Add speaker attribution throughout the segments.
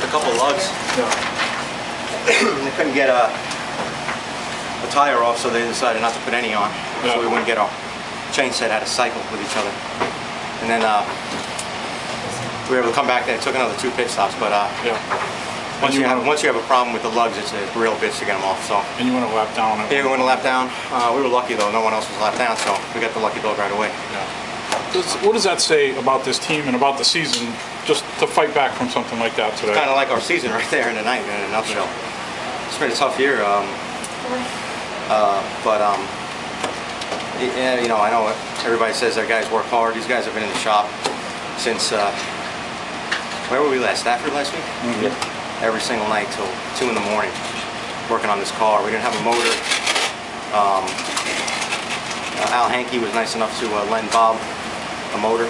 Speaker 1: a couple of lugs.
Speaker 2: Yeah.
Speaker 1: They couldn't get a tire off, so they decided not to put any on.
Speaker 2: Yeah.
Speaker 1: So we wouldn't get our chain set had to cycle with each other. And then we were able to come back there. It took another 2 pit stops, but
Speaker 2: Yeah.
Speaker 1: once you have a problem with the lugs, it's a real bitch to get them off. So.
Speaker 2: And you went a lap down.
Speaker 1: Yeah, we went a lap down. We were lucky though; no one else was lap down, so we got the lucky dog right away.
Speaker 2: Yeah. What does that say about this team and about the season, just to fight back from something like that today?
Speaker 1: Kind of like our season right there in the night, in a nutshell. It's been a tough year, yeah, you know, I know everybody says their guys work hard. These guys have been in the shop since where were we last? Stafford last week?
Speaker 2: Mm-hmm.
Speaker 1: Every single night till 2 in the morning, working on this car. We didn't have a motor. Al Hankey was nice enough to lend Bob a motor,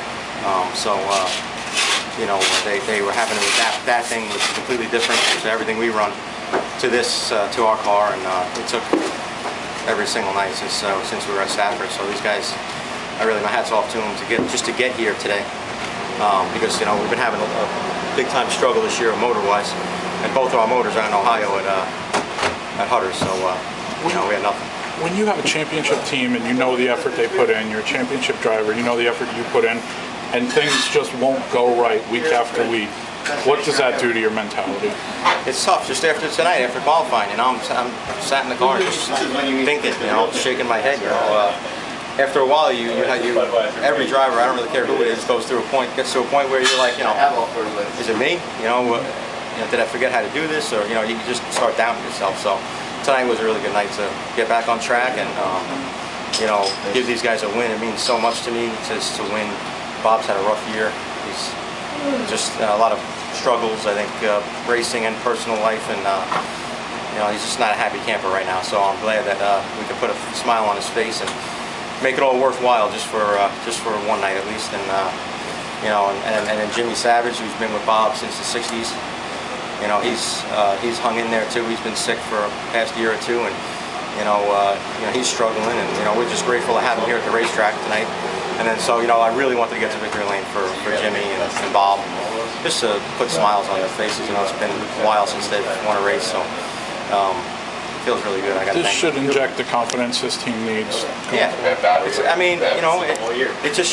Speaker 1: you know, they were having to adapt that thing, which is completely different to everything we run, to this, to our car, and it took every single night since we were at Stafford. So these guys, my hat's off to them just to get here today, because you know we've been having a big time struggle this year motor-wise, and both of our motors are in Ohio at Hutters, so you know we had nothing.
Speaker 2: When you have a championship team and you know the effort they put in, you're a championship driver, you know the effort you put in, and things just won't go right week after week, what does that do to your mentality?
Speaker 1: It's tough. Just after tonight, after qualifying, you know, I'm sat in the car just thinking, you know, shaking my head. You know, after a while, every driver, I don't really care who it is, gets to a point where you're like, you know, is it me? You know, did I forget how to do this? Or you know, you just start doubting yourself. So tonight was a really good night to get back on track and you know, give these guys a win. It means so much to me to win. Bob's had a rough year. He's just a lot of struggles, I think, racing and personal life, and you know, he's just not a happy camper right now. So I'm glad that we could put a smile on his face and make it all worthwhile just for one night at least. And you know, and then Jimmy Savage, who's been with Bob since the '60s. You know, he's hung in there too. He's been sick for the past year or two, and you know, he's struggling. And you know, we're just grateful to have him here at the racetrack tonight. And then, so, you know, I really wanted to get to victory lane for Jimmy and Bob, just to put smiles on their faces. You know, it's been a while since they've won a race, so it feels really good.
Speaker 2: This should inject the confidence this team needs.
Speaker 1: Yeah, I mean, you know, it just